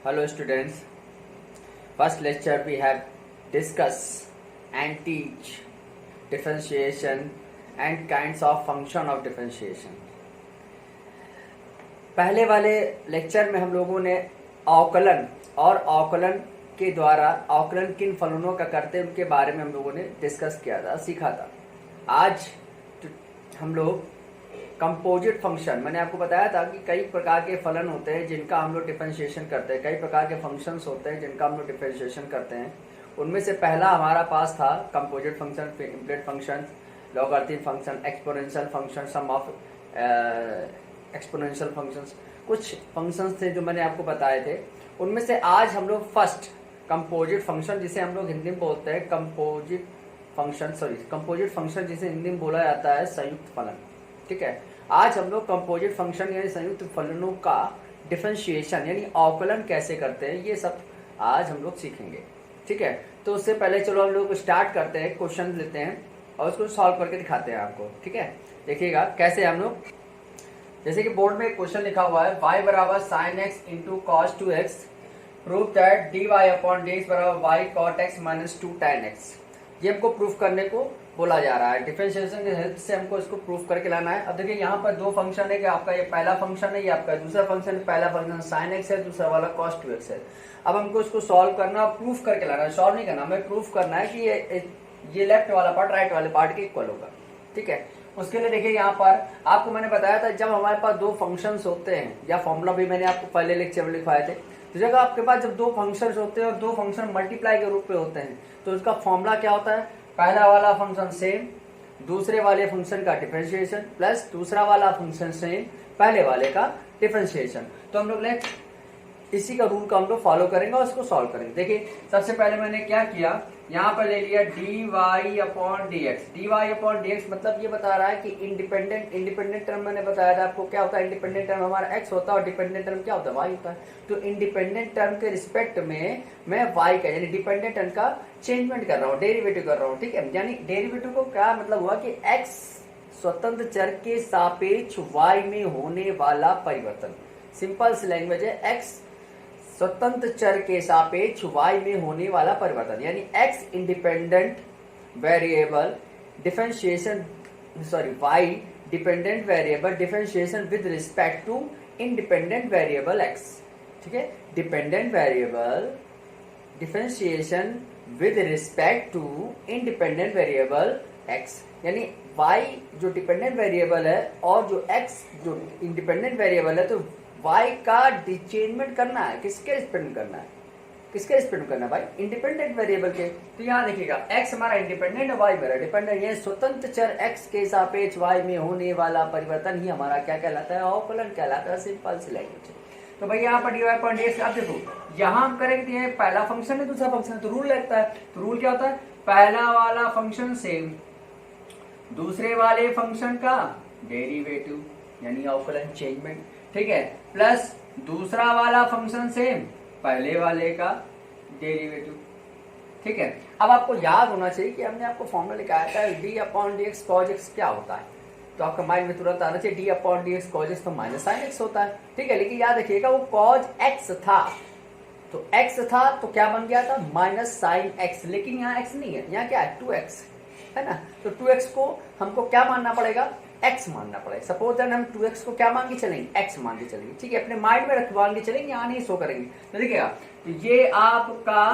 Hello students, first lecture we have discuss and teach differentiation and kinds of function of differentiation. पहले वाले lecture में हम लोगों ने अवकलन और अवकलन के द्वारा अवकलन किन फलनों का करते हैं उनके बारे में हम लोगों ने डिस्कस किया था, सीखा था। आज हम लोग कंपोजिट फंक्शन, मैंने आपको बताया था कि कई प्रकार के फलन होते हैं जिनका हम लोग डिफरेंशिएशन करते हैं, कई प्रकार के फंक्शंस होते हैं जिनका हम लोग डिफरेंशिएशन करते हैं। उनमें से पहला हमारा पास था composite function, implicit function, logarithmic function, exponential function, sum of exponential functions. कुछ फंक्शंस थे जो मैंने आपको बताए थे। उनमें से आज हम लोग फर्स्ट कंपोजिट फंक्शन, जिसे हम लोग हिंदी में बोलते हैं कंपोजिट फंक्शन जिसे हिंदी में बोला जाता है संयुक्त फलन। ठीक है, आज हम लोग कंपोजिट फंक्शन यानी संयुक्त फलनों का डिफरेंशिएशन यानी अवकलन कैसे करते हैं, ये सब आज हम लोग सीखेंगे। ठीक है, तो उससे पहले चलो हम लोग स्टार्ट करते हैं, क्वेश्चन लेते हैं और उसको सॉल्व करके दिखाते हैं आपको। ठीक है, देखिएगा कैसे हम लोग, जैसे कि बोर्ड में एक क्वेश्चन लिखा हुआ है y बराबर sin x into cos 2x, prove that dy upon dx बराबर y cot x minus 2 tan x। ये हमको प्रूफ करने को बोला जा रहा है। डिफरेंशिएशन की हेल्प से हमको इसको प्रूफ करके लाना है। अब देखिए यहाँ पर दो फंक्शन है कि आपका ये पहला फंक्शन है, ये आपका दूसरा फंक्शन है। पहला फंक्शन sin x है, दूसरा वाला cos 2x है। अब हमको इसको सॉल्व करना और प्रूफ करके लाना है, सॉल्व नहीं करना, हमें प्रूफ करना है कि ये लेफ्ट वाला पार्ट राइट वाले पार्ट के इक्वल होगा। ठीक है, उसके लिए देखिए यहाँ पर आपको मैंने बताया था जब हमारे पास दो फंक्शंस होते हैं, या फॉर्मूला भी मैंने आपको पहले लेक्चर में लिखवाए थे, तो जगह आपके पास जब दो फंक्शंस होते हैं और दो फंक्शन मल्टीप्लाई के रूप में होते हैं तो उसका फॉर्मूला क्या होता है, पहला वाला फंक्शन सेम दूसरे वाले फंक्शन का डिफरेंशिएशन प्लस दूसरा वाला फंक्शन सेम पहले वाले का डिफरेंशिएशन। तो हम लोग इसी का रूल का हम लोग फॉलो करेंगे और इसको सॉल्व करेंगे। देखिए सबसे पहले मैंने क्या किया, यहाँ पर ले लिया dy upon dx। dy upon dx मतलब ये बता रहा है कि इंडिपेंडेंट टर्म मैंने बताया था आपको क्या होता है, इंडिपेंडेंट टर्म हमारा x होता है और डिपेंडेंट टर्म क्या होता है, y होता है। तो इंडिपेंडेंट टर्म के रिस्पेक्ट में मैं y का यानी डिपेंडेंट टर्म का चेंजमेंट कर रहा हूँ, डेरिवेटिव कर रहा हूँ। ठीक है, यानी डेरिवेटिव को क्या मतलब हुआ कि x स्वतंत्र चर के सापेक्ष y में होने वाला परिवर्तन। सिंपल सी लैंग्वेज है, x स्वतंत्र चर के सापेक्ष y में होने वाला परिवर्तन, यानी x independent variable differentiation y dependent variable differentiation with respect to independent variable x। ठीक है, dependent variable differentiation with respect to independent variable x, यानी y जो डिपेंडेंट वेरिएबल है और जो x जो इंडिपेंडेंट वेरिएबल है, तो y का डिचेंजमेंट करना है। किसके रिस्पेक्ट में करना है, किसके रिस्पेक्ट में करना है भाई, इंडिपेंडेंट वेरिएबल के। तो यहाँ देखिएगा x हमारा इंडिपेंडेंट है, y मेरा डिपेंडेंट। ये स्वतंत्र चर x के सापेक्ष y में होने वाला परिवर्तन ही हमारा क्या कहलाता है, अवकलन कहलाता है। सिंपल सी लैंग्वेज। तो भाई यहाँ पर dy अपॉन dx, अब देखो यहाँ हम करेंगे ये पहला फंक्शन है दूसरा फंक्शन है, तो रूल लगता है। तो रूल क्या होता है, पहला वाला फंक्शन सेम दूसरे वाले फंक्शन का डेरिवेटिव यानी अवकलन चेंजमेंट। ठीक है, प्लस दूसरा वाला फंक्शन सेम पहले वाले का डेरिवेटिव। ठीक है, अब आपको याद होना चाहिए कि हमने आपको फॉर्मूला लिखाया था D upon D x cos x क्या होता है, तो आपका माइंड में तुरंत आना चाहिए D upon D x cos x तो माइनस साइन एक्स होता है। ठीक है, लेकिन याद रखिएगा वो कॉज एक्स था, तो एक्स था तो क्या बन गया था माइनस साइन एक्स, लेकिन यहाँ एक्स नहीं है, यहाँ क्या है 2x है ना। तो 2x को हमको क्या मानना पड़ेगा, x मानना पड़ेगा। सपोज दैट हम 2x को क्या मान के चलेंगे, x मान के चलेंगे। ठीक है, अपने माइंड में मान के चलेंगे, यहाँ नहीं शो करेंगे। तो देखिएगा तो ये आपका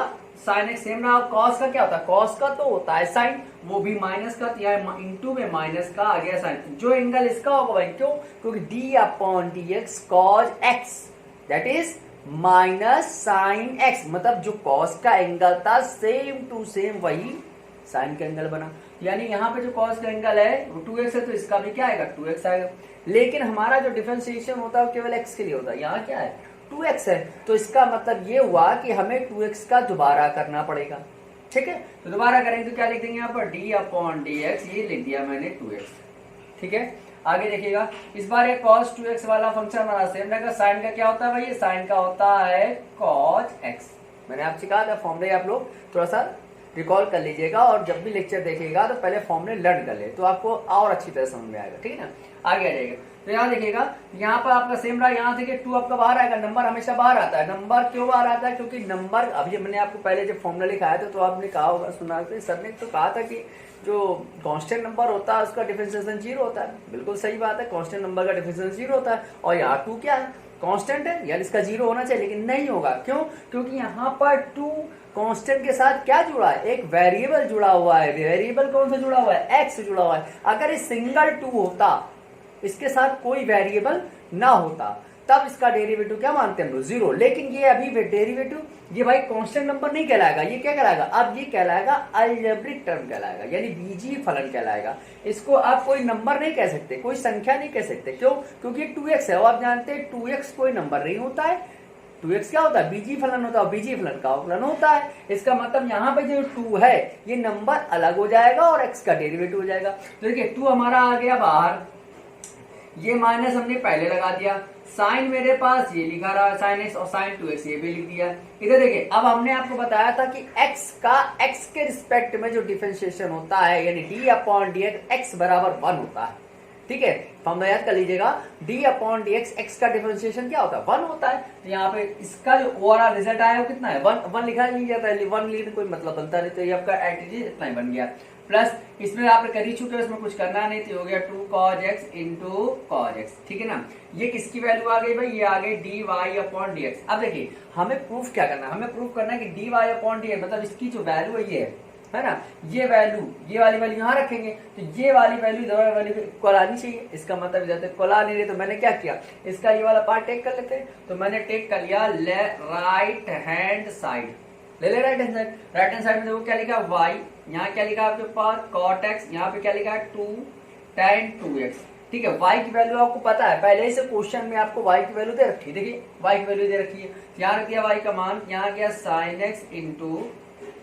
साइन एक्स सेम ना, कॉस का क्या होता है, कॉस का तो होता है साइन, वो भी माइनस का, यहाँ इंटू में माइनस का आ गया साइन, जो एंगल इसका होगा भाई, क्यों, क्योंकि D upon D x cos x that is minus sine x, मतलब जो कॉस का एंगल था सेम टू सेम वही साइन का एंगल बना। यानी यहाँ पे जो कॉस का एंगल है वो 2x है, तो इसका भी क्या आएगा 2x आएगा। लेकिन हमारा जो डिफरेंशिएशन होता है वो केवल x के लिए होता है, यहाँ क्या है 2x है, तो इसका मतलब ये हुआ कि हमें 2x का दोबारा करना पड़ेगा। ठीक है, तो दोबारा करेंगे तो क्या लिख देंगे यहाँ पर डी अपॉन डी एक्स, ये लिख दिया मैंने 2x। ठीक है, आगे देखिएगा इस बार ये cos 2x वाला फंक्शन हमारा सेम रहेगा। साइन का क्या होता है भाई, ये साइन का होता है cos x। मैंने आपसे कहा था फॉर्मूले आप लोग थोड़ा सा रिकॉल कर लीजिएगा और जब भी लेक्चर देखिएगा तो पहले फॉर्मूले लर्न कर ले, तो आपको और अच्छी तरह समझ में आएगा। ठीक है ना, आगे आ जाएगा। तो यहाँ देखिएगा, यहाँ पर आपका सेम रहा, यहाँ देखिए 2 आपका बाहर आएगा, नंबर हमेशा बाहर आता है। नंबर क्यों बाहर आता है? क्योंकि नंबर, अभी मैंने आपको पहले जब फॉर्मूला लिखाया था तो आपने कहा होगा, सुना सर ने तो कहा था कि जो कांस्टेंट नंबर होता है उसका डिफरेंशिएशन 0 होता है। बिल्कुल सही बात है, कांस्टेंट नंबर का डिफरेंशिएशन 0 होता है। और यहाँ 2 क्या है? कांस्टेंट है, यानी इसका 0 होना चाहिए, लेकिन नहीं होगा। क्यों? क्योंकि यहाँ पर 2 कांस्टेंट के साथ क्या जुड़ा है? एक वेरिएबल जुड़ा हुआ है। वेरिएबल कौन सा जुड़ा हुआ है? एक्स जुड़ा हुआ है। अगर ये सिंगल 2 होता, इसके साथ कोई वेरिएबल ना होता, तब इसका डेरिवेटिव क्या मानते हैं हम लोग? 0। लेकिन ये अभी डेरिवेटिव, ये भाई कांस्टेंट नंबर नहीं कहलाएगा, ये क्या कहलाएगा? अब ये कहलाएगा अलजेब्रिक टर्म कहलाएगा, यानी बीजीय फलन कहलाएगा। इसको आप कोई नंबर नहीं कह सकते, कोई संख्या नहीं कह सकते। क्यों? क्योंकि 2x है, और आप जानते हैं 2x कोई नंबर नहीं होता है। 2x क्या होता है? बीजीय फलन होता है, बीजीय फलन का अवकलन होता है। इसका मतलब यहाँ पे जो 2 है ये नंबर अलग हो जाएगा और x का डेरिवेटिव हो जाएगा। तो देखिए 2 हमारा आ गया बाहर, ये माइनस हमने पहले लगा दिया, साइन मेरे पास ये लिखा रहा है साइन एक्स, और साइन 2x ये भी लिख दिया। इधर देखिए, अब हमने आपको बताया था कि x का x के रिस्पेक्ट में जो डिफरेंशिएशन होता है, यानी d/dx x बराबर 1 होता है। ठीक है, फॉर्मूला याद कर लीजिएगा, d/dx x का डिफरेंशिएशन क्या होता है? 1 होता है। तो यहाँ पे इसका जो ओवरऑल रिजल्ट आया वो कितना है? 1 लिखा नहीं जाता है, 1 लिखने कोई मतलब बनता नहीं। तो ये आपका एटीजी इतना ही बन गया। प्लस इसमें आप कर ही चुके हो, इसमें कुछ करना नहीं, तो हो गया 2 cos x into cos x। ठीक है ना, ये किसकी वैल्यू आ गई भाई? ये आ गई dy/dx। अब देखिए हमें प्रूफ क्या करना है? हमें प्रूफ करना है कि dy/dx मतलब इसकी जो वैल्यू है ये है ना, ये वैल्यू, ये वाली वैल्यू यहाँ रखेंगे, तो ये वाली वैल्यू इधर वैल्यू इक्वल आनी चाहिए। इसका मतलब इधर इक्वल आ नहीं रही, तो मैंने क्या किया, इसका ये वाला पार्ट टेक कर लेते हैं। तो मैंने टेक कर लिया राइट हैंड साइड, ले ले right hand side. Right hand side में देखो क्या लिखा, y, यहाँ क्या लिखा आपके पास cot x, यहाँ पे क्या लिखा है 2 tan 2x। ठीक है, y की वैल्यू आपको पता है, पहले से क्वेश्चन में आपको y की वैल्यू दे रखी है। देखिए y की वैल्यू दे रखी है, यहाँ रख दिया y का मान, यहाँ गया sin x into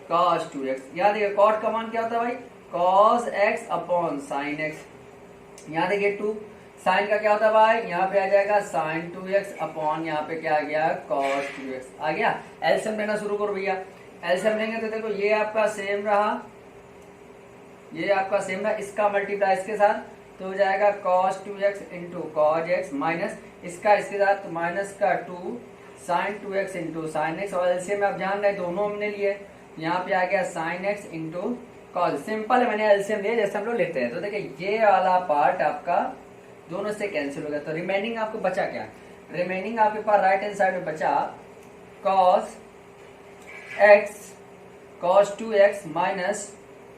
cos 2x। यहाँ देखिए cot का मान क्या होता है भाई? cos x upon sin x। यहाँ देखिए 2 साइन का क्या होता है भाई? यहाँ पे आ जाएगा sin 2x अपॉन यहाँ पे क्या आ गया? cos 2x आ गया। एलसीएम लेना शुरू करो भैया। एलसीएम लेंगे तो देखो ये आपका सेम रहा, ये आपका सेम रहा, इसका मल्टीप्लाई इसके साथ तो हो जाएगा cos 2x into cos x, minus इसका इसके साथ माइनस का 2 sin 2x into sin x। और एलसीएम में आप जान रहे दोनों हमने लिए, यहाँ पे आ गया sin x into cos। Simple है, मैंने एलसीएम लिया जैसे हम लोग लेते हैं। तो देखिए ये वाला पार्ट आपका दोनों से कैंसिल हो गया, तो रिमेनिंग आपको बचा क्या? रिमेनिंग आपके पास राइट हैंड साइड में बचा cos x cos 2x minus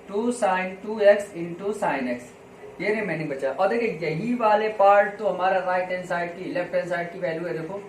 2 sin 2x into sin x, ये रिमेनिंग बचा। और देखिए यही वाले पार्ट तो हमारा राइट हैंड साइड की, लेफ्ट हैंड साइड की वैल्यू है। देखो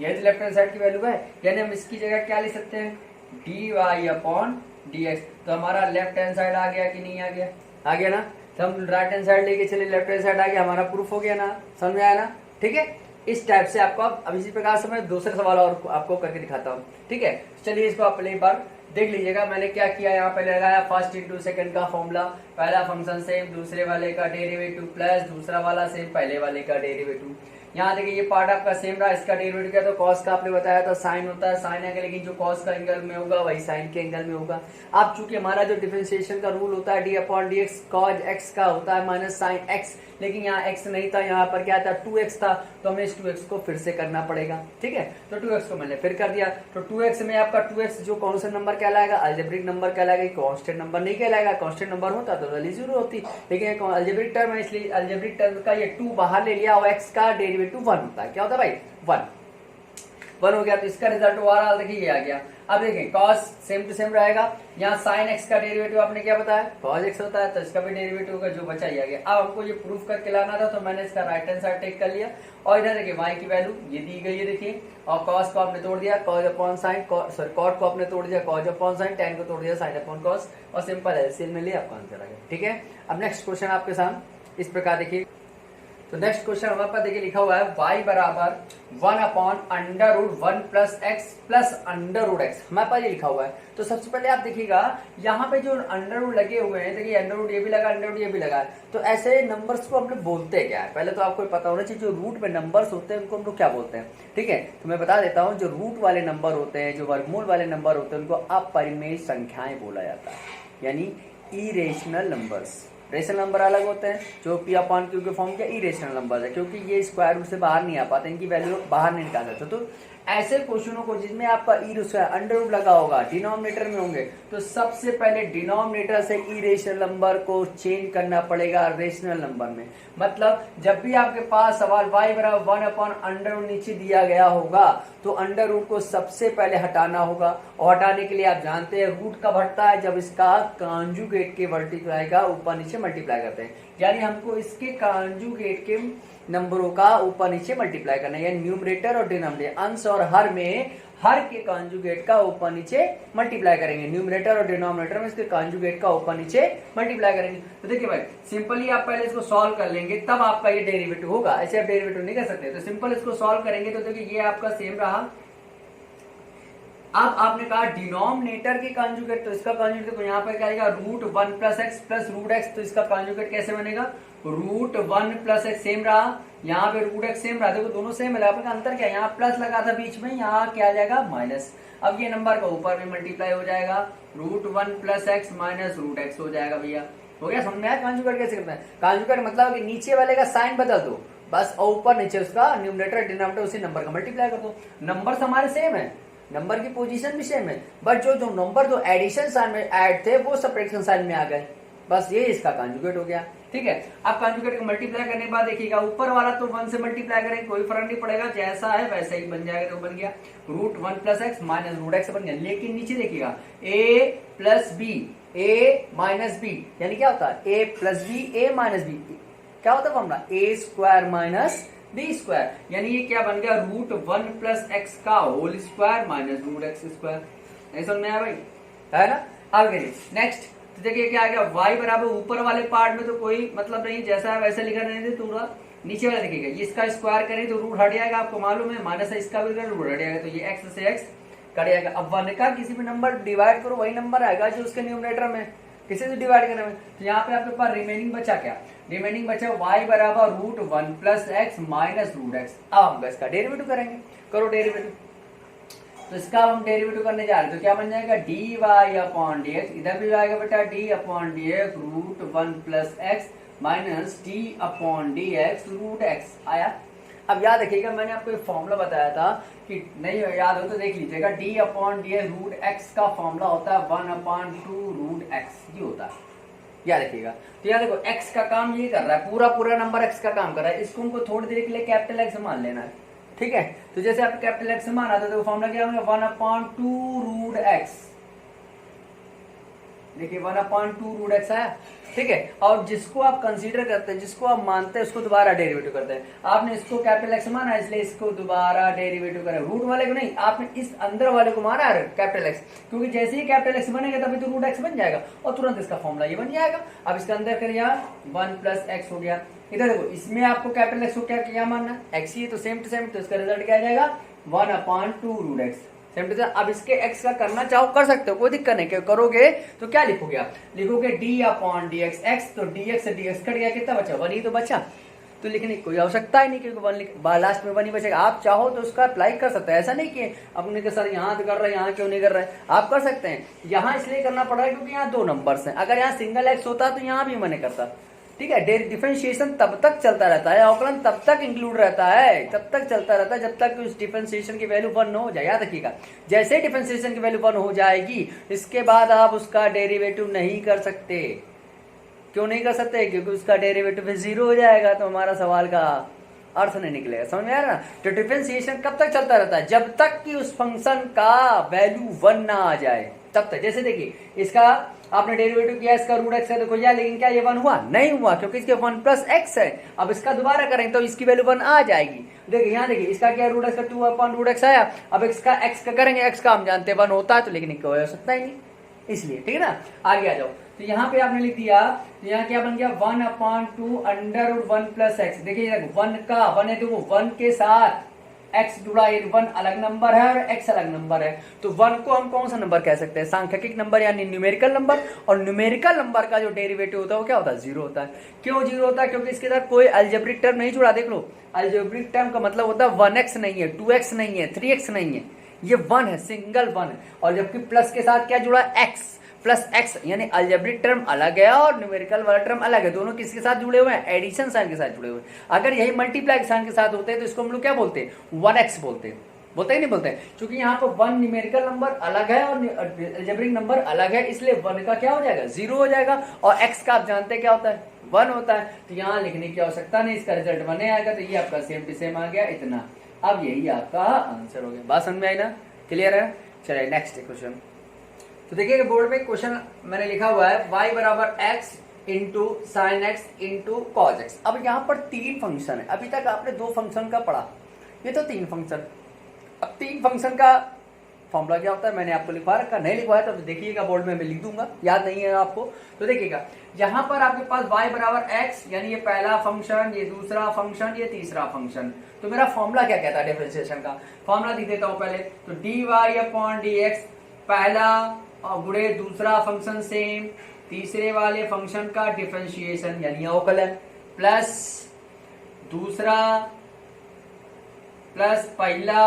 ये तो लेफ्ट हैंड साइड की वैल्यू है, यानी हम इसकी जगह क्या लिख सकते हैं? dy/dx। तो हमारा लेफ्ट हैंड साइड आ गया कि नहीं आ गया? आ गया ना। तो हम राइट हैंड साइड लेके चले, लेफ्ट हैंड साइड आ गया, हमारा प्रूफ हो गया ना, समझ में आया ना? ठीक है, इस टाइप से आपको अब इसी प्रकार से मैं दूसरे सवाल और आपको करके दिखाता हूँ। ठीक है, चलिए इसको आप एक बार देख लीजिएगा। मैंने क्या किया, यहाँ पे लगाया फर्स्ट इंटू सेकंड का फॉर्मूला, पहला फंक्शन सेम, दूसरे वाले का डेरिवेटिव प्लस दूसरा वाला सेम, पहले वाले का डेरिवेटिव। यहाँ देखिए ये पार्ट आपका सेम रहा, इसका डेरिवेटिव क्या, तो कॉस का आपने बताया था साइन होता है, साइन है, लेकिन जो कॉस का एंगल में होगा वही साइन के एंगल में होगा। अब चूंकि हमारा जो डिफरेंशिएशन का रूल होता है d/dx cos x का होता है माइनस साइन x, लेकिन यहाँ x नहीं था, यहाँ पर क्या था 2x था, तो हमें इस 2x को फिर से करना पड़ेगा। ठीक है, तो 2x को मैंने फिर कर दिया। तो 2x में आपका 2x जो कौन सा नंबर कहलाएगा? अलजेब्रिक नंबर कहलाएगा, कांस्टेंट नंबर नहीं कहलाएगा। कांस्टेंट नंबर होता तो वैल्यू 0 होती, लेकिन अलजेब्रिक टर्म है, इसलिए अलजेब्रिक टर्म का ये 2 बाहर ले लिया और x का डेरिवेटिव 1 होता है। क्या होता है भाई? 1 हो गया, तो इसका रिजल्ट ओवरऑल देखिए ये आ गया। अब देखिए cos सेम टू सेम रहेगा, यहाँ sin x का डेरिवेटिव आपने क्या बताया? cos x होता है, तो इसका भी डेरिवेटिव होगा, जो बचा ही आ गया। अब हमको ये प्रूफ करके लाना था, तो मैंने इसका राइट हैंड साइड टेक कर लिया, और इधर देखिए y की वैल्यू ये दी गई है देखिए, और cos को आपने तोड़ दिया cos upon sine, sorry cot को आपने तोड़ दिया cos अपॉन साइन, tan को तोड़ दिया sin अपॉन cos, और सिंपल एलसीएम में लिए आपका आंसर आ गया। ठीक है, अब नेक्स्ट क्वेश्चन आपके सामने इस प्रकार देखिए। तो नेक्स्ट क्वेश्चन हमारे पास देखिए लिखा हुआ है y बराबर 1/√1 प्लस x प्लस √x, हमारे पास ये लिखा हुआ है। तो सबसे पहले आप देखिएगा यहाँ पे जो अंडर लगे हुए हैं, देखिए अंडर ये भी लगा, अंडर ये भी लगा, तो ऐसे नंबर्स को हम लोग बोलते क्या है? पहले तो आपको पता होना चाहिए, जो रूट में नंबर्स होते हैं उनको हम लोग क्या बोलते हैं। ठीक है, तो मैं बता देता हूँ, जो रूट वाले नंबर होते हैं, जो वर्गमूल वाले नंबर होते हैं, उनको अपरिमेय संख्याएं बोला जाता है, यानी इरेशनल नंबर्स। रेशनल नंबर अलग होते हैं, जो पी अपॉन क्यू के फॉर्म के इरेशनल नंबर है, क्योंकि ये स्क्वायर रूट से बाहर नहीं आ पाते, इनकी वैल्यू बाहर नहीं निकाल सकते। तो ऐसे क्वेश्चनों को जिसमें आपका ई स्क्वायर अंडर रूट लगा होगा डिनोमिनेटर में होंगे, तो सबसे पहले डिनोमिनेटर से इरेशनल नंबर को चेंज करना पड़ेगा रेशनल नंबर में। मतलब जब भी आपके पास सवाल y बराबर 1 अपॉन अंडर रूट नीचे दिया गया होगा, तो अंडर रूट को सबसे पहले हटाना होगा, और हटाने के लिए आप जानते हैं रूट कब हटता है, जब इसका कॉन्जुगेट के मल्टीप्लाई का ऊपर नीचे मल्टीप्लाई करते हैं, यानी हमको इसके कॉन्जुगेट के नंबरों का ऊपर नीचे मल्टीप्लाई करना है, यानी न्यूमरेटर और डिनोमिनेटर अंश और हर में हर के कॉन्जुगेट का ऊपर नीचे मल्टीप्लाई करेंगे, न्यूमरेटर और डिनोमिनेटर में इसके कॉन्जुगेट का ऊपर नीचे मल्टीप्लाई करेंगे। तो देखिए भाई सिंपली आप पहले इसको सॉल्व कर लेंगे, तब आपका ये डेरिवेटिव होगा, ऐसे आप डेरिवेटिव नहीं कर सकते। तो सिंपल इसको सॉल्व करेंगे तो देखिए ये आपका सेम रहा। अब आपने कहा डिनोमिनेटर के कॉन्जुगेट, तो इसका कॉन्जुगेट देखो यहाँ पे क्या आएगा, root 1 plus x plus root x, तो इसका कॉन्जुगेट कैसे बनेगा, रूट 1 प्लस एक्स सेम रहा, यहाँ पे रूट एक्स सेम रहा, देखो दोनों सेम है, आपका अंतर क्या है, यहाँ प्लस लगा था बीच में, यहाँ क्या आ जाएगा माइनस। अब ये नंबर का ऊपर में मल्टीप्लाई हो जाएगा, root 1 plus x minus root x हो जाएगा। भैया हो गया, समझ में आया कॉन्जुगेट कैसे करना है। कॉन्जुगेट मतलब कि नीचे वाले का साइन बदल दो बस, और ऊपर नीचे उसका न्यूमरेटर डिनोमिनेटर उसी नंबर का मल्टीप्लाई कर दो। नंबर हमारे सेम है, नंबर की पोजीशन भी सेम है, बट जो नंबर जो एडिशन साइन में ऐड थे वो सब्ट्रैक्शन साइन में आ गए, बस ये इसका कॉन्जुगेट हो गया। ठीक है, अब कॉन्जुगेट को मल्टीप्लाई करने के बाद देखिएगा ऊपर वाला तो 1 से मल्टीप्लाई करेंगे, कोई फर्क नहीं पड़ेगा, जैसा है वैसा ही बन जाएगा, तो बन गया root 1 plus x minus root x बन गया। लेकिन नीचे देखिएगा a plus b a minus b, यानी क्या होता है a plus b a minus b, क्या होता है formula a square minus b square, यानी ये क्या बन गया रूट 1 प्लस एक्स का whole square minus root x square. नहीं समझ में आया भाई, है ना। आगे नेक्स्ट तो देखिए क्या आ गया, y बराबर ऊपर वाले पार्ट में तो कोई मतलब नहीं, जैसा है वैसे लिखा रहने दे, थोड़ा नीचे वाला देखिएगा, ये इसका स्क्वायर करें तो रूट हट जाएगा, आपको मालूम है, माइनस है इसका भी रूट हट जाएगा, तो ये x से x कट जाएगा। अब 1 का किसी भी नंबर डिवाइड करो वही नंबर आएगा जो उसके न्यूमरेटर में, किसी से डिवाइड करने में, तो यहाँ पे आपके पास रिमेनिंग बचा क्या, रिमेनिंग बचा y बराबर root 1 plus x minus root x. अब हम इसका डेरिवेटिव करेंगे, करो डेरिवेटिव, तो इसका हम डेरिवेटिव करने जा रहे हैं, तो क्या बन जाएगा dy अपॉन dx, इधर भी आएगा बेटा d upon dx root 1 plus x minus d upon dx root x आया। अब याद रखिएगा मैंने आपको एक फॉर्मूला बताया था कि नहीं याद हो तो देख लीजिएगा, d upon dx root x का फॉर्मूला होता है 1 अपॉन 2 रूट एक्स, ये होता है, याद रखिएगा। तो याद देखो x का काम ये कर रहा है, पूरा नंबर x का काम कर रहा है, इसको हमको थोड़ी देर के लिए कैपिटल X मान लेना है। ठीक है, तो जैसे आप कैपिटल X मान आता है तो फॉर्मूला क्या होगा 1 अपॉन 2 रूट एक्स, देखिए 1 अपॉन 2 रूट एक्स आया। ठीक है, और जिसको आप कंसीडर करते हैं, जिसको आप मानते हैं, उसको दोबारा डेरिवेटिव करते हैं। आपने इसको कैपिटल X माना इसलिए इसको दोबारा डेरिवेटिव करें, रूट वाले को नहीं, आपने इस अंदर वाले को माना है कैपिटल X, क्योंकि जैसे ही कैपिटल X बनेगा तभी तो रूट एक्स बन जाएगा और तुरंत इसका फॉर्मूला ये बन जाएगा। अब इसका अंदर करिए 1 प्लस एक्स हो गया, इधर देखो इसमें आपको कैपिटल X को क्या मानना है, x ही तो सेम टू सेम, तो इसका रिजल्ट क्या आ जाएगा 1 upon 2 root x same to same. अब इसके x का करना चाहो कर सकते हो, कोई दिक्कत नहीं, करोगे तो क्या लिखोगे आप, लिखोगे d अपॉन dx, x तो dx से dx कट गया, कितना बचा 1 ही तो बचा, तो लिखने की कोई आवश्यकता ही नहीं, क्योंकि 1 लास्ट में 1 ही बचेगा। आप चाहो तो उसका अप्लाई कर सकते हैं, ऐसा नहीं कि अपने के सर यहाँ तो कर रहे हैं यहाँ क्यों नहीं कर रहे हैं, आप कर सकते हैं। यहाँ इसलिए करना पड़ रहा है क्योंकि यहाँ 2 नंबर्स हैं, अगर यहाँ सिंगल x होता तो यहाँ भी मैंने करता। ठीक है, डिफरेंशिएशन तब तक चलता रहता है, अवकलन तब तक इंक्लूड रहता है, तब तक चलता रहता है जब तक उस डिफरेंशिएशन की वैल्यू 1 हो जाए। याद रखिएगा, जैसे डिफरेंशिएशन की वैल्यू 1 हो जाएगी इसके बाद आप उसका डेरिवेटिव नहीं कर सकते। क्यों नहीं कर सकते, क्योंकि उसका डेरिवेटिव 0 हो जाएगा, तो हमारा सवाल का अर्थ नहीं निकलेगा। समझ में आ रहा ना। तो डिफरेंशिएशन कब तक चलता रहता है, जब तक कि उस फंक्शन का वैल्यू 1 ना आ जाए, तब तक। जैसे देखिए इसका आपने डेरिवेटिव किया इसका रूट एक्स का, देखो यार, लेकिन क्या ये 1 हुआ, नहीं हुआ, क्योंकि इसके 1 प्लस एक्स है। अब इसका दोबारा करेंगे तो इसकी वैल्यू 1 आ जाएगी। देखिए यहाँ देखिए इसका क्या रूट एक्स का 2 अपॉन रूट एक्स आया। अब इसका एक्स का करेंगे, एक्स का हम जानते हैं 1 होता है, तो लेकिन कोई हो सकता ही नहीं, इसलिए। ठीक है ना, आगे आ जाओ। तो यहाँ पे आपने लिख दिया, तो यहाँ क्या बन गया 1 upon 2 under root 1 plus x. देखिए 1 का 1 है तो वो 1 के साथ x जुड़ा, 1 अलग नंबर है और x अलग नंबर है, तो 1 को हम कौन सा नंबर कह सकते हैं, सांख्यिक नंबर यानी न्यूमेरिकल नंबर। और न्यूमेरिकल नंबर का जो डेरिवेटिव होता है वो क्या होता है, 0 होता है। क्यों 0 होता है, क्योंकि इसके साथ कोई अलजेब्रिक टर्म नहीं जुड़ा। देख लो, अलजेब्रिक टर्म का मतलब होता है 1x नहीं है, 2x नहीं है, 3x नहीं है, ये 1 है, सिंगल 1 है। और जबकि प्लस के साथ क्या जुड़ा, x, प्लस एक्स, यानी अलजेब्रिक टर्म अलग है और न्यूमेरिकल वाला टर्म अलग है, दोनों किसके साथ जुड़े हुए हैं, एडिशन साइन के साथ जुड़े हुए हैं। अगर यही मल्टीप्लाई साइन के साथ होते हैं तो इसको हम लोग क्या बोलते हैं, 1x बोलते हैं, बोलते ही नहीं बोलते हैं, क्योंकि यहाँ पर 1 न्यूमेरिकल नंबर अलग है और अलजेब्रिक नंबर अलग है, इसलिए 1 का क्या हो जाएगा, 0 हो जाएगा, और x का आप जानते हैं क्या होता है, 1 होता है, तो यहाँ लिखने की आवश्यकता नहीं, इसका रिजल्ट 1 आएगा, तो ये आपका सेम टू सेम आ गया इतना। अब यही आपका आंसर हो गया। बात समझ में आई ना, क्लियर है। चलिए नेक्स्ट क्वेश्चन। तो देखिए बोर्ड में क्वेश्चन मैंने लिखा हुआ है y बराबर x into sine x into cos x. अब यहाँ पर 3 फंक्शन है, अभी तक आपने 2 फंक्शन का पढ़ा, ये तो 3 फंक्शन। अब 3 फंक्शन का फॉर्मूला क्या होता है मैंने आपको लिखवा रखा, नहीं लिखवाया तो देखिएगा बोर्ड में मैं लिख दूंगा, याद नहीं है आपको तो देखिएगा। यहाँ पर आपके पास y बराबर x, यानी ये पहला फंक्शन, ये दूसरा फंक्शन, ये तीसरा फंक्शन। तो मेरा फॉर्मूला क्या कहता है डिफरेंशिएशन का, फॉर्मूला लिख देता हूं पहले। तो dy अपॉन dx, पहला और गुणे दूसरा फंक्शन सेम, तीसरे वाले फंक्शन का डिफरेंशिएशन यानी अवकलन, प्लस दूसरा प्लस पहला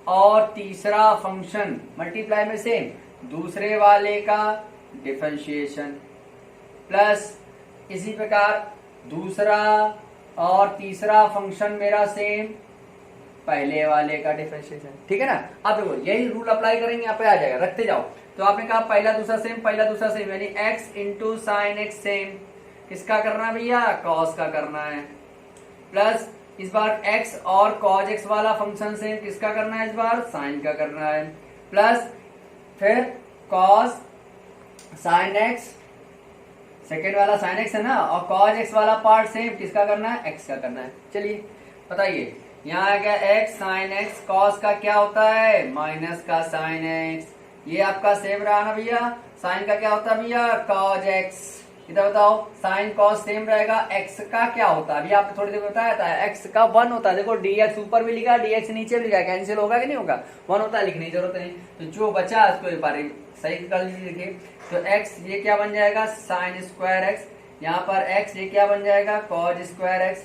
और तीसरा फंक्शन मल्टीप्लाई में सेम, दूसरे वाले का डिफरेंशिएशन, प्लस इसी प्रकार दूसरा और तीसरा फंक्शन मेरा सेम, पहले वाले का डिफरेंशिएशन। ठीक है ना। अब देखो यही रूल अप्लाई करेंगे, यहाँ पे आ जाएगा, रखते जाओ। तो आपने कहा पहला दूसरा सेम, पहला दूसरा सेम, यानी x into sine x same, किसका करना है भैया, कॉस का करना है, प्लस इस बार x और cos x वाला फंक्शन सेम, किसका करना है इस बार, साइन का करना है, प्लस फिर cos साइन x, सेकेंड वाला साइन x है ना, और cos x वाला पार्ट सेम, किसका करना है, x का करना है। चलिए बताइए, यहाँ आ गया x साइन x, cos का क्या होता है, माइनस का साइन x, ये आपका सेम रहा ना भैया, साइन का क्या होता है भैया, cos x, इधर बताओ साइन कॉस सेम रहेगा, x का क्या होता है, अभी आपने थोड़ी देर बताया था, x का 1 होता है। देखो dx ऊपर भी लिखा, dx नीचे भी लिखा, कैंसिल होगा कि नहीं होगा, 1 होता है, लिखने की जरूरत नहीं। तो जो बचा उसको एक बार सही कर लीजिए। तो x ये क्या बन जाएगा, साइन स्क्वायर x, यहाँ पर x ये क्या बन जाएगा, कॉज स्क्वायर x,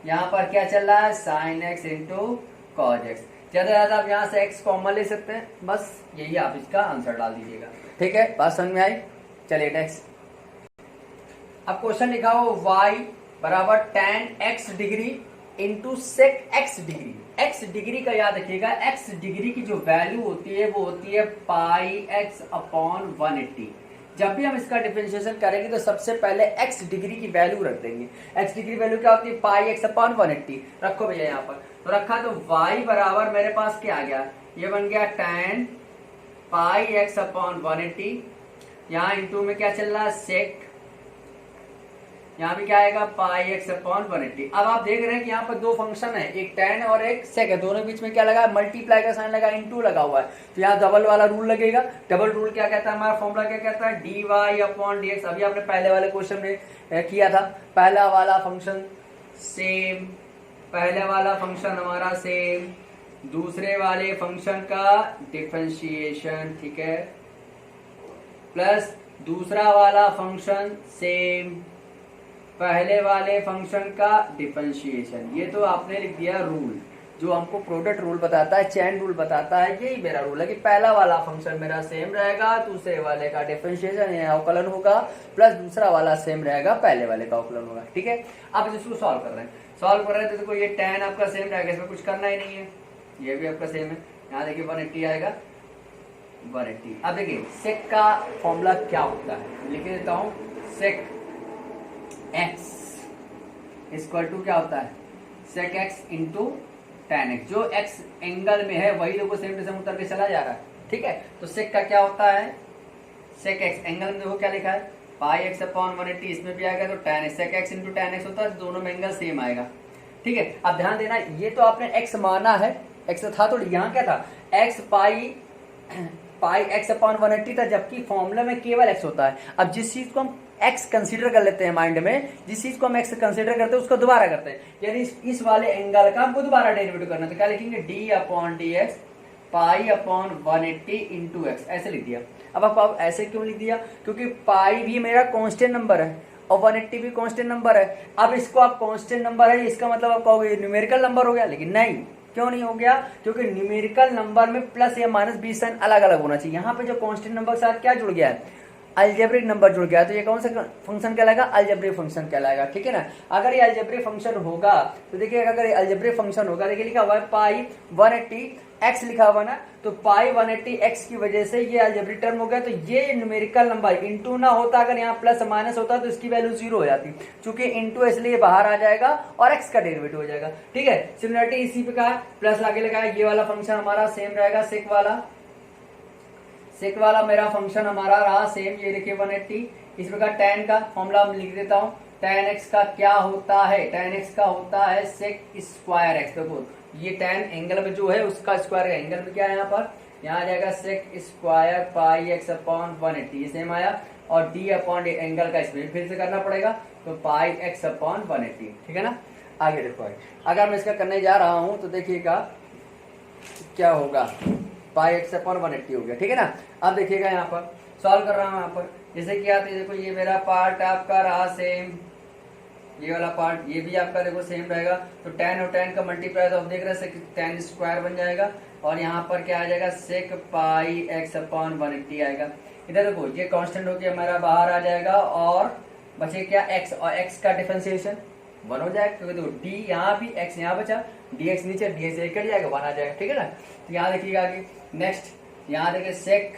यहाँ पर क्या चल रहा है, sine x into cos x। ज्यादा ज्यादा आप यहाँ से x कॉमन ले सकते हैं, बस यही आप इसका आंसर डाल दीजिएगा। ठीक है, बात समझ में आई। चलिए नेक्स्ट। अब क्वेश्चन लिखा हो y बराबर tan x degree into sec x degree. x degree का याद रखिएगा, x डिग्री की जो वैल्यू होती है वो होती है पाई x अपॉन 180। जब भी हम इसका डिफरेंशिएशन करेंगे तो सबसे पहले x डिग्री की वैल्यू रख देंगे। x डिग्री वैल्यू क्या होती है, पाई x अपॉन 180। रखो भैया यहाँ पर, तो रखा, तो y बराबर मेरे पास क्या आ गया, ये बन गया tan पाई x अपॉन 180, यहाँ इंटू में क्या चल रहा है, सेक, यहाँ भी क्या आएगा, पाई एक्स अपॉन 180। अब आप देख रहे हैं कि यहाँ पर 2 फंक्शन है, एक tan और एक sec है, दोनों बीच में क्या लगा है, मल्टीप्लाई का साइन लगा, इनटू लगा हुआ है, तो यहाँ डबल वाला रूल लगेगा। डबल रूल क्या कहता है, हमारा फॉर्मूला क्या कहता है, dy अपॉन dx। अभी आपने पहले वाले क्वेश्चन में किया था, पहला वाला फंक्शन सेम, पहले वाला फंक्शन हमारा सेम, दूसरे वाले फंक्शन का डिफरेंशिएशन, ठीक है, प्लस दूसरा वाला फंक्शन सेम, पहले वाले फंक्शन का डिफरेंशिएशन। ये तो आपने लिख दिया रूल, जो हमको प्रोडक्ट रूल बताता है, चेन रूल बताता है, यही मेरा रूल है कि पहला वाला फंक्शन मेरा सेम रहेगा, दूसरे वाले का डिफरेंशिएशन या अवकलन होगा, प्लस दूसरा वाला सेम रहेगा, पहले वाले का अवकलन होगा। ठीक है, अब इसको सॉल्व कर रहे हैं, सॉल्व कर रहे हैं तो देखो ये tan आपका सेम रहेगा, इसमें कुछ करना ही नहीं है, ये भी आपका सेम है। यहाँ देखिए 180 आएगा, 180। अब देखिए सेक का फॉर्मूला क्या होता है, लिख देता हूँ, सेक x इक्वल टू क्या होता है, सेक x इंटू tan x। जो x एंगल में है वही देखो सेम टू सेम उतर के चला जा रहा है। ठीक है, तो सेक का क्या होता है, सेक x एंगल में देखो क्या लिखा है, पाई एक्स अपॉन 180, इसमें भी आएगा तो tan x, सेक x इंटू tan x होता है, दोनों में एंगल सेम आएगा। ठीक है, अब ध्यान देना, ये तो आपने x माना है, x था तो यहाँ क्या था, x पाई एक्स अपॉन 180 था, जबकि फॉर्मूला में केवल x होता है। अब जिस चीज को हम x कंसीडर कर लेते हैं माइंड में, जिस चीज को हम x कंसीडर करते हैं उसको दोबारा करते हैं, यानी इस वाले एंगल का हमको दोबारा डेरिवेटिव करना है, तो क्या लिखेंगे, d upon D x pi upon 180 into x, ऐसे लिख दिया। अब आप ऐसे क्यों लिख दिया, क्योंकि पाई भी मेरा कांस्टेंट नंबर है और 180 भी कांस्टेंट नंबर है। अब इसको आप कांस्टेंट नंबर है, इसका मतलब आप कहोगे न्यूमेरिकल नंबर हो गया, लेकिन नहीं, क्यों नहीं हो गया, क्योंकि न्यूमेरिकल नंबर में प्लस या माइनस 20 साइन अलग अलग होना चाहिए। यहाँ पे जो कांस्टेंट नंबर के साथ क्या जुड़ गया है, अलजेब्रिक नंबर जुड़ गया तो ये कौन सा फंक्शन कहलाएगा, अलजेब्रिक फंक्शन कहलाएगा, ठीक है ना। अगर ये अलजेब्रिक फंक्शन होगा तो देखिए, अगर ये अलजेब्रिक फंक्शन होगा, देखिए लिखा हुआ है पाई 180 x लिखा हुआ ना, तो पाई 180 x की वजह से ये अलजेब्रिक टर्म हो गया। तो ये न्यूमेरिकल नंबर इंटू ना होता, अगर यहाँ प्लस माइनस होता तो इसकी वैल्यू 0 हो जाती, चूंकि इंटू इसलिए बाहर आ जाएगा और x का डेरिवेटिव हो जाएगा, ठीक है। सिमिलरिटी इसी पे कहा, प्लस लाके लगाया, ये वाला फंक्शन हमारा सेम रहेगा, सेक वाला मेरा फंक्शन हमारा रहा सेम, ये लिखे 180। इस प्रकार tan का फॉर्मूला मैं लिख देता हूँ, tan x का क्या होता है, tan x का होता है सेक स्क्वायर x। देखो ये tan एंगल में जो है उसका स्क्वायर है, एंगल में क्या है यहाँ पर, यहाँ आ जाएगा sec square pi x upon 180, ये सेम आया, और d अपॉन एंगल का इसमें फिर से करना पड़ेगा, तो पाई x अपॉन 180, ठीक है ना। आगे देखो, अगर मैं इसका करने जा रहा हूँ तो देखिएगा क्या होगा, पाई एक्स अपॉन 180 हो गया, ठीक है ना। अब देखिएगा यहाँ पर सॉल्व कर रहा हूँ, यहाँ पर जैसे क्या, तो देखो ये मेरा पार्ट आपका रहा सेम, ये वाला पार्ट ये भी आपका देखो सेम रहेगा, तो tan और tan का मल्टीप्लाई, तो अब देख रहे हैं tan स्क्वायर बन जाएगा, और यहाँ पर क्या आ जाएगा, सेक पाई एक्स अपॉन 180 आएगा। इधर देखो ये कांस्टेंट होकर हमारा बाहर आ जाएगा, और बचे क्या x, और x का डिफरेंशिएशन 1 हो जाएगा, क्योंकि देखो d यहाँ भी x यहाँ बचा, dx नीचे dx एक कट जाएगा, 1 आ जाएगा, ठीक है ना। तो यहाँ देखिएगा आगे नेक्स्ट, यहाँ देखिए सेक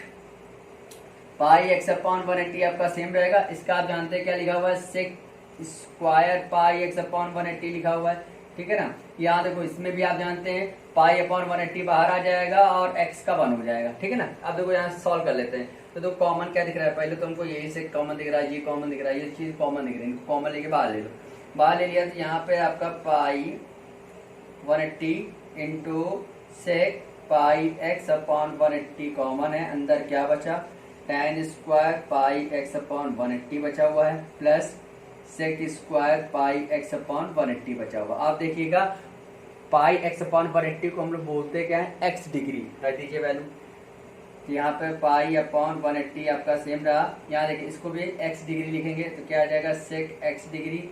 पाई एक्स अपॉन 180 आपका सेम रहेगा, इसका आप जानते हैं क्या लिखा हुआ है, sec square pi x upon 180 लिखा हुआ है, ठीक है ना। यहाँ देखो इसमें भी आप जानते हैं पाई अपॉन 180 बाहर आ जाएगा और x का 1 हो जाएगा, ठीक है ना। अब देखो यहाँ से सॉल्व कर लेते हैं, तो कॉमन क्या दिख रहा है, पहले तो हमको यही से कॉमन दिख रहा है, ये कॉमन दिख रहा है, ये चीज कॉमन दिख रही है, कॉमन लेके बाहर ले लो, बाहर ले लिया तो यहाँ पे आपका pi 180 into sec pi x upon 180 common है, अंदर क्या बचा, tan square pi x upon 180 बचा हुआ है, plus sec square pi x upon 180 बचा हुआ। आप देखिएगा पाई एक्स अपॉन 180 को हम लोग बोलते क्या है, एक्स डिग्री, रख दीजिए वैल्यू, तो यहाँ पे पाई अपॉन 180 आपका सेम रहा। यहाँ देखिए इसको भी एक्स डिग्री लिखेंगे तो क्या आ जाएगा, सेक एक्स डिग्री,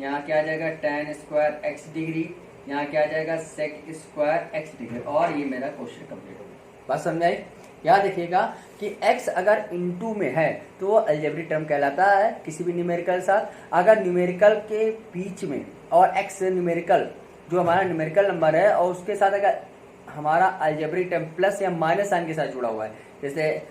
यहाँ क्या आ जाएगा tan स्क्वायर एक्स डिग्री, यहाँ क्या आ जाएगा सेक स्क्वायर एक्स डिग्री, और ये मेरा क्वेश्चन कंप्लीट हो गया। बात समझ आई। यहाँ देखिएगा कि x अगर इनटू में है तो वो अलजेब्रिक टर्म कहलाता है किसी भी न्यूमेरिकल साथ। अगर न्यूमेरिकल के बीच में और x न्यूमेरिकल जो हमारा न्यूमेरिकल नंबर है और उसके साथ अगर हमारा अलजेब्रिक टर्म प्लस या माइनस साइन के साथ जुड़ा हुआ है, जैसे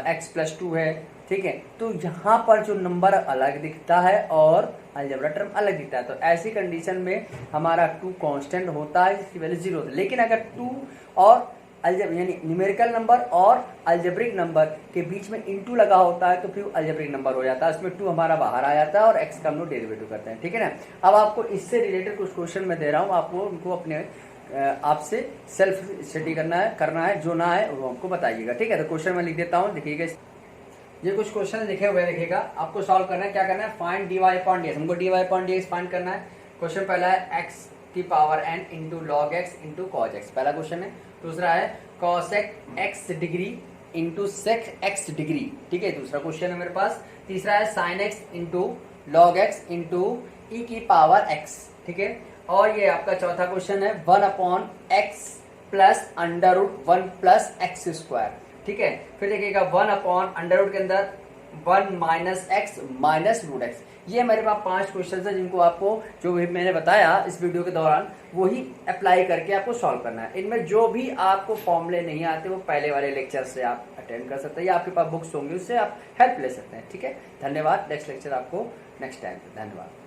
x+2 है, ठीक है, तो यहाँ पर जो नंबर अलग दिखता है और अलजेब्रा टर्म अलग दिखता है, तो ऐसी कंडीशन में हमारा 2 कांस्टेंट होता है जिसकी वैल्यू 0 होती है। लेकिन अगर 2 और यानी न्यूमेरिकल नंबर और अलजेब्रिक नंबर के बीच में इनटू लगा होता है तो फिर अलजेब्रिक नंबर हो जाता है, उसमें 2 हमारा बाहर आ जाता है और x का हम लोग डेरिवेटिव करते हैं, ठीक है ना। अब आपको इससे रिलेटेड कुछ क्वेश्चन मैं दे रहा हूँ, आपको उनको अपने आपसे सेल्फ स्टडी करना है, जो ना है वो हमको बताइएगा, ठीक है। तो क्वेश्चन मैं लिख देता हूँ, देखिएगा ये कुछ क्वेश्चन लिखे हुए देखिएगा, आपको सॉल्व करना है। क्या करना है, फाइंड dy अपॉन dx, हमको dy अपॉन dx फाइंड करना है। क्वेश्चन पहला है x की power n into log x into cos x, पहला क्वेश्चन है। दूसरा है cosec x degree into sec x degree, ठीक है, दूसरा क्वेश्चन है मेरे पास। तीसरा है sine x into log x into e की पावर एक्स, ठीक है। और ये आपका चौथा क्वेश्चन है 1 upon x plus under root 1 plus x square, ठीक है। फिर देखिएगा 1 अपॉन अंडर रूट के अंदर 1 minus x minus root x. ये मेरे पास 5 क्वेश्चन है जिनको आपको जो भी मैंने बताया इस वीडियो के दौरान वही अप्लाई करके आपको सॉल्व करना है। इनमें जो भी आपको फॉर्मूले नहीं आते वो पहले वाले लेक्चर से आप अटेंड कर सकते हैं या आपके पास बुक्स होंगी उससे आप हेल्प ले सकते हैं, ठीक है। धन्यवाद। नेक्स्ट लेक्चर आपको नेक्स्ट टाइम, धन्यवाद।